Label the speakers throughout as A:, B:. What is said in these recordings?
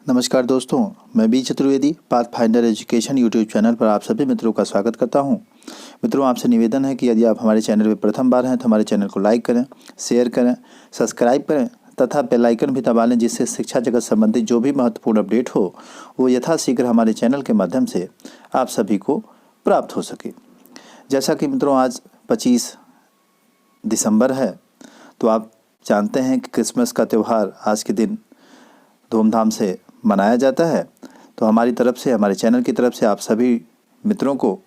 A: नमस्कार दोस्तों, मैं B Chaturvedi path finder education YouTube channel पर आप सभी मित्रों का स्वागत करता हूं। मित्रों, आपसे निवेदन है कि यदि आप हमारे चैनल पर प्रथम बार हैं तो हमारे चैनल को लाइक करें, शेयर करें, सब्सक्राइब करें तथा बेल आइकन भी दबा लें, जिससे शिक्षा जगत संबंधित जो भी महत्वपूर्ण अपडेट हो वो यथाशीघ्र हमारे चैनल के माध्यम से आप सभी को प्राप्त हो सके। जैसा कि मित्रों आज 25 दिसंबर है, तो आप जानते हैं कि क्रिसमस का त्यौहार आज के दिन धूमधाम से मनाया जाता है। तो हमारी तरफ से, हमारे चैनल की तरफ से आप सभी मित्रों को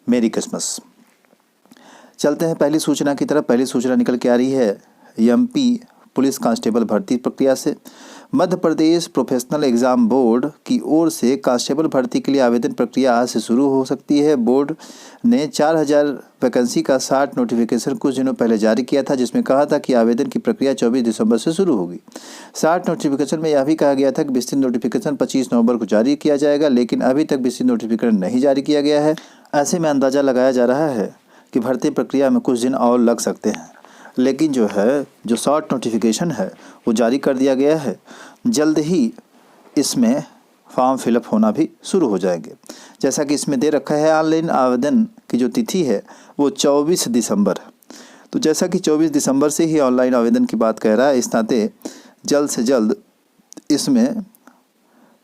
A: मेरी क्रिसमस। चलते हैं पहली सूचना की तरफ। पहली सूचना निकल के आ रही है एमपी पुलिस कांस्टेबल भर्ती प्रक्रिया से। Madhya Pradesh professional exam board की ओर से कांस्टेबल भर्ती के लिए आवेदन प्रक्रिया आज से शुरू हो सकती है। बोर्ड ने 4000 वैकेंसी का 60 नोटिफिकेशन कुछ दिनों पहले जारी किया था, जिसमें कहा था कि आवेदन की प्रक्रिया 24 दिसंबर से शुरू होगी। 60 नोटिफिकेशन में यह भी कहा गया था कि विस्तृत नोटिफिकेशन 25 नवंबर को जारी किया जाएगा, लेकिन अभी तक विस्तृत नोटिफिकेशन नहीं जारी किया गया है। ऐसे में अंदाज़ा लगाया जा रहा है कि भर्ती प्रक्रिया में कुछ दिन और लग सकते हैं, लेकिन जो शॉर्ट नोटिफिकेशन है वो जारी कर दिया गया है। जल्द ही इसमें फॉर्म फिलअप होना भी शुरू हो जाएंगे। जैसा कि इसमें दे रखा है, ऑनलाइन आवेदन की जो तिथि है वो 24 दिसंबर है। तो जैसा कि 24 दिसंबर से ही ऑनलाइन आवेदन की बात कह रहा है, इस नाते जल्द से जल्द इसमें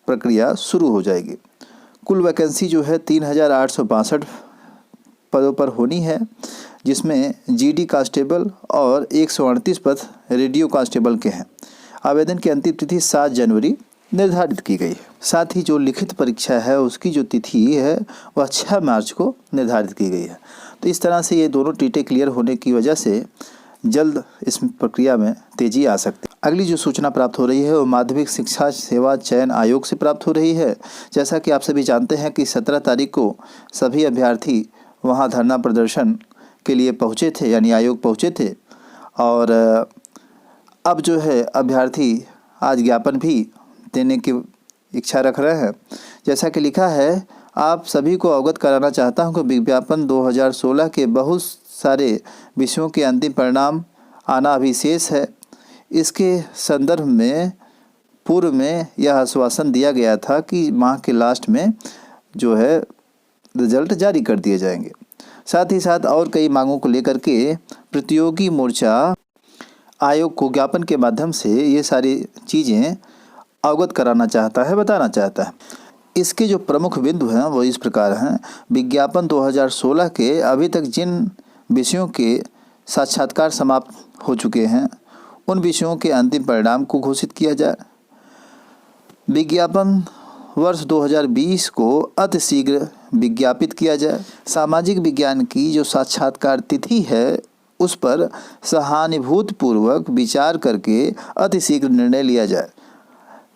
A: प्रक्रिया शुरू हो जाएगी। कुल वैकेंसी जो है 3862 पदों पर होनी है, जिसमें जीडी कांस्टेबल और 138 पद रेडियो कांस्टेबल के हैं। आवेदन की अंतिम तिथि 7 जनवरी निर्धारित की गई है। साथ ही जो लिखित परीक्षा है उसकी जो तिथि है वह 6 मार्च को निर्धारित की गई है। तो इस तरह से ये दोनों टीटे क्लियर होने की वजह से जल्द इस प्रक्रिया में तेजी आ सकती है। अगली जो सूचना प्राप्त हो रही है वो माध्यमिक शिक्षा सेवा चयन आयोग से प्राप्त हो रही है। जैसा कि आप सभी जानते हैं कि 17 तारीख को सभी अभ्यर्थी वहाँ धरना प्रदर्शन के लिए पहुँचे थे, यानी आयोग पहुँचे थे। और अब जो है अभ्यर्थी आज ज्ञापन भी देने की इच्छा रख रहे हैं। जैसा कि लिखा है, आप सभी को अवगत कराना चाहता हूं कि विज्ञापन 2016 के बहुत सारे विषयों के अंतिम परिणाम आना अभी शेष है। इसके संदर्भ में पूर्व में यह आश्वासन दिया गया था कि माह के लास्ट में जो है रिजल्ट जारी कर दिए जाएंगे। साथ ही साथ और कई मांगों को लेकर के प्रतियोगी मोर्चा आयोग को ज्ञापन के माध्यम से ये सारी चीज़ें अवगत कराना चाहता है, बताना चाहता है। इसके जो प्रमुख बिंदु हैं वो इस प्रकार हैं। विज्ञापन 2016 के अभी तक जिन विषयों के साक्षात्कार समाप्त हो चुके हैं उन विषयों के अंतिम परिणाम को घोषित किया जाए। विज्ञापन वर्ष 2020 को अतिशीघ्र विज्ञापित किया जाए। सामाजिक विज्ञान की जो साक्षात्कार तिथि है उस पर सहानुभूतिपूर्वक विचार करके अतिशीघ्र निर्णय लिया जाए।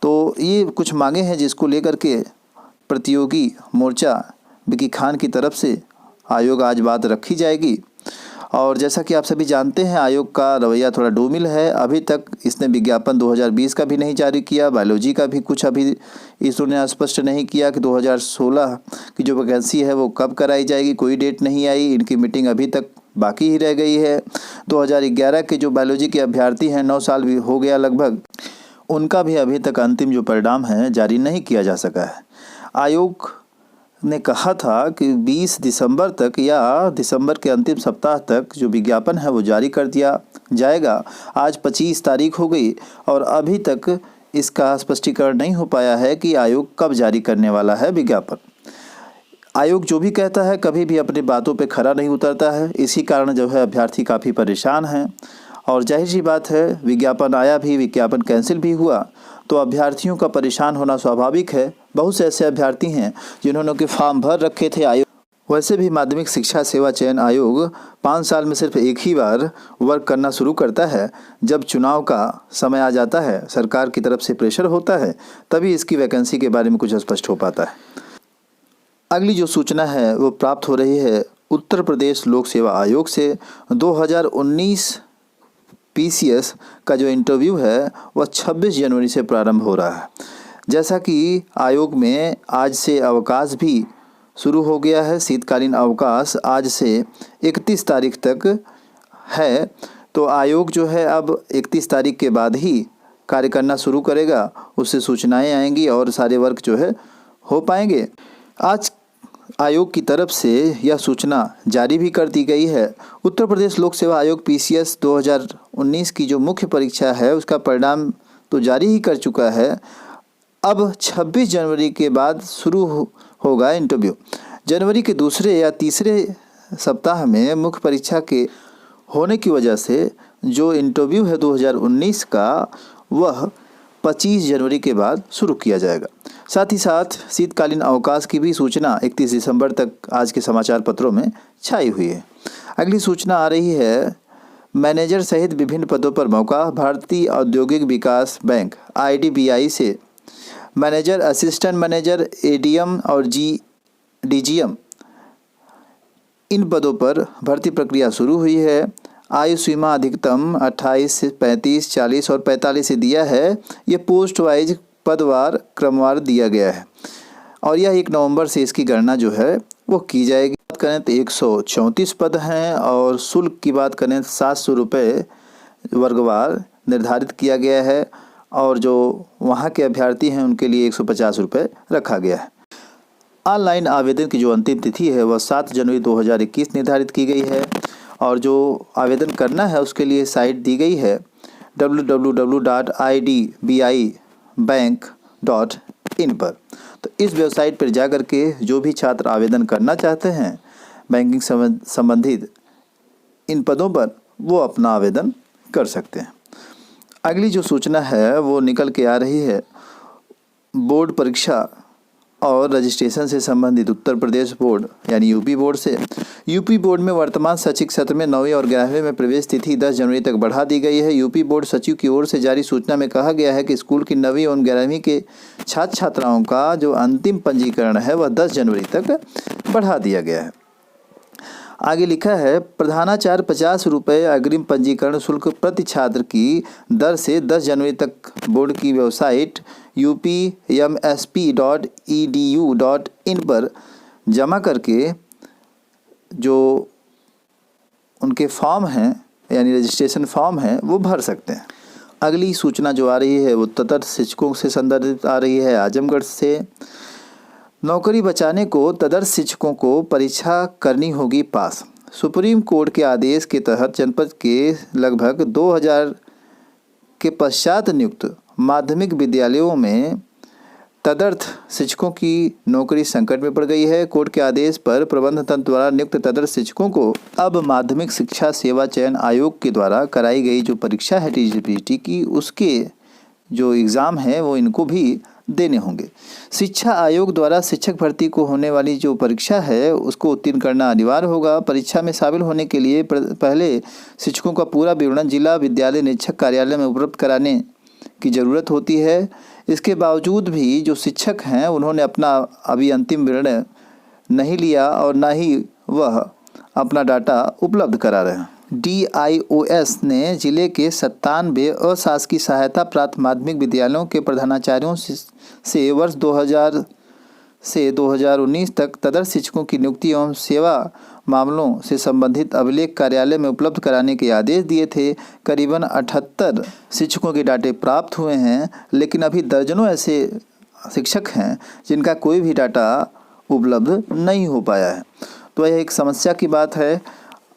A: तो ये कुछ मांगे हैं जिसको लेकर के प्रतियोगी मोर्चा विकी खान की तरफ से आयोग आज बात रखी जाएगी। और जैसा कि आप सभी जानते हैं, आयोग का रवैया थोड़ा डोमिल है। अभी तक इसने विज्ञापन 2020 का भी नहीं जारी किया, बायोलॉजी का भी कुछ अभी इसने स्पष्ट नहीं किया कि 2016 की जो वैकेंसी है वो कब कराई जाएगी, कोई डेट नहीं आई। इनकी मीटिंग अभी तक बाकी ही रह गई है। 2011 के जो बायोलॉजी के अभ्यर्थी हैं, 9 साल भी हो गया लगभग, उनका भी अभी तक अंतिम जो परिणाम है जारी नहीं किया जा सका है। आयोग ने कहा था कि 20 दिसंबर तक या दिसंबर के अंतिम सप्ताह तक जो विज्ञापन है वो जारी कर दिया जाएगा। आज 25 तारीख हो गई और अभी तक इसका स्पष्टीकरण नहीं हो पाया है कि आयोग कब जारी करने वाला है विज्ञापन। आयोग जो भी कहता है कभी भी अपनी बातों पे खरा नहीं उतरता है। इसी कारण जो है अभ्यर्थी काफ़ी परेशान हैं। और जाहिर सी बात है, विज्ञापन आया भी, विज्ञापन कैंसिल भी हुआ, तो अभ्यर्थियों का परेशान होना स्वाभाविक है। बहुत से ऐसे अभ्यर्थी हैं जिन्होंने के फॉर्म भर रखे थे। आयोग वैसे भी माध्यमिक शिक्षा सेवा चयन आयोग 5 साल में सिर्फ एक ही बार वर्क करना शुरू करता है। जब चुनाव का समय आ जाता है, सरकार की तरफ से प्रेशर होता है, तभी इसकी वैकेंसी के बारे में कुछ स्पष्ट हो पाता है। अगली जो सूचना है वो प्राप्त हो रही है उत्तर प्रदेश लोक सेवा आयोग से। 2019 पीसीएस का जो इंटरव्यू है वह 26 जनवरी से प्रारंभ हो रहा है। जैसा कि आयोग में आज से अवकाश भी शुरू हो गया है, शीतकालीन अवकाश आज से 31 तारीख तक है। तो आयोग जो है अब 31 तारीख के बाद ही कार्य करना शुरू करेगा उससे सूचनाएं आएंगी और सारे वर्क जो है हो पाएंगे। आज आयोग की तरफ से यह सूचना जारी भी कर दी गई है। उत्तर प्रदेश लोक सेवा आयोग PCS 2019 की जो मुख्य परीक्षा है उसका परिणाम तो जारी ही कर चुका है। अब 26 जनवरी के बाद शुरू होगा इंटरव्यू। जनवरी के दूसरे या तीसरे सप्ताह में मुख्य परीक्षा के होने की वजह से जो इंटरव्यू है 2019 का वह 25 जनवरी के बाद शुरू किया जाएगा। साथ ही साथ शीतकालीन अवकाश की भी सूचना 31 दिसंबर तक आज के समाचार पत्रों में छाई हुई है। अगली सूचना आ रही है, मैनेजर सहित विभिन्न पदों पर मौका। भारतीय औद्योगिक विकास बैंक IDBI से मैनेजर, असिस्टेंट मैनेजर, ADM और DGM इन पदों पर भर्ती प्रक्रिया शुरू हुई है। आयु सीमा अधिकतम 28 से 35, 40 और 45 से दिया है। ये पोस्ट वाइज पदवार क्रमवार दिया गया है और यह 1 नवंबर से इसकी गणना जो है वो की जाएगी। बात करें तो 134 पद हैं और शुल्क की बात करें 700 रुपये वर्गवार निर्धारित किया गया है और जो वहाँ के अभ्यर्थी हैं उनके लिए 150 रुपये रखा गया है। ऑनलाइन आवेदन की जो अंतिम तिथि है वह 7 जनवरी 2021 निर्धारित की गई है और जो आवेदन करना है उसके लिए साइट दी गई है www.idbibank.in पर। तो इस वेबसाइट पर जाकर के जो भी छात्र आवेदन करना चाहते हैं बैंकिंग संबंधित इन पदों पर वो अपना आवेदन कर सकते हैं। अगली जो सूचना है वो निकल के आ रही है बोर्ड परीक्षा और रजिस्ट्रेशन से संबंधित उत्तर प्रदेश बोर्ड यानी यूपी बोर्ड से। यूपी बोर्ड में वर्तमान शैक्षिक सत्र में 9वीं और 11वीं में प्रवेश तिथि 10 जनवरी तक बढ़ा दी गई है। यूपी बोर्ड सचिव की ओर से जारी सूचना में कहा गया है कि स्कूल की 9वीं और 11वीं के छात्र छात्राओं का जो अंतिम पंजीकरण है वह 10 जनवरी तक बढ़ा दिया गया है। आगे लिखा है, प्रधानाचार्य 50 रुपये अग्रिम पंजीकरण शुल्क प्रति छात्र की दर से 10 जनवरी तक बोर्ड की वेबसाइट upmsp.edu.in पर जमा करके जो उनके फॉर्म हैं यानी रजिस्ट्रेशन फॉर्म है वो भर सकते हैं। अगली सूचना जो आ रही है वो तदर्थ शिक्षकों से संदर्भित आ रही है। आजमगढ़ से नौकरी बचाने को तदर्थ शिक्षकों को परीक्षा करनी होगी पास। सुप्रीम कोर्ट के आदेश के तहत जनपद के लगभग 2000 के पश्चात नियुक्त माध्यमिक विद्यालयों में तदर्थ शिक्षकों की नौकरी संकट में पड़ गई है। कोर्ट के आदेश पर प्रबंध तंत्र द्वारा नियुक्त तदर्थ शिक्षकों को अब माध्यमिक शिक्षा सेवा चयन आयोग के द्वारा कराई गई जो परीक्षा है TGPT की, उसके जो एग्ज़ाम है वो इनको भी देने होंगे। शिक्षा आयोग द्वारा शिक्षक भर्ती को होने वाली जो परीक्षा है उसको उत्तीर्ण करना अनिवार्य होगा। परीक्षा में शामिल होने के लिए पहले शिक्षकों का पूरा विवरण जिला विद्यालय निरीक्षक कार्यालय में उपलब्ध कराने की ज़रूरत होती है। इसके बावजूद भी जो शिक्षक हैं उन्होंने अपना अभी अंतिम निर्णय नहीं लिया और ना ही वह अपना डाटा उपलब्ध करा रहे हैं। DIOS ने जिले के 97 अशासकीय सहायता प्राप्त माध्यमिक विद्यालयों के प्रधानाचार्यों से वर्ष 2000 से 2019 तक तदर्थ शिक्षकों की नियुक्ति एवं सेवा मामलों से संबंधित अभिलेख कार्यालय में उपलब्ध कराने के आदेश दिए थे। करीबन 78 शिक्षकों के डाटे प्राप्त हुए हैं, लेकिन अभी दर्जनों ऐसे शिक्षक हैं जिनका कोई भी डाटा उपलब्ध नहीं हो पाया है। तो यह एक समस्या की बात है।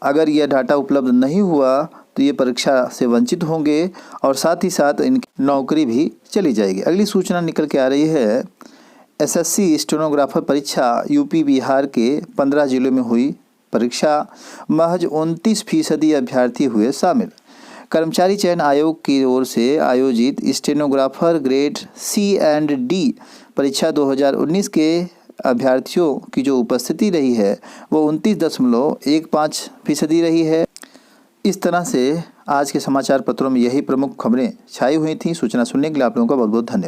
A: अगर यह डाटा उपलब्ध नहीं हुआ तो ये परीक्षा से वंचित होंगे और साथ ही साथ इनकी नौकरी भी चली जाएगी। अगली सूचना निकल के आ रही है, SSC स्टेनोग्राफर परीक्षा यूपी बिहार के 15 जिलों में हुई परीक्षा। महज 29% अभ्यर्थी हुए शामिल। कर्मचारी चयन आयोग की ओर से आयोजित stenographer grade C and D परीक्षा 2019 के अभ्यर्थियों की जो उपस्थिति रही है वो 29.15% रही है। इस तरह से आज के समाचार पत्रों में यही प्रमुख खबरें छाई हुई थी। सूचना सुनने के लिए आप लोगों का बहुत बहुत धन्यवाद।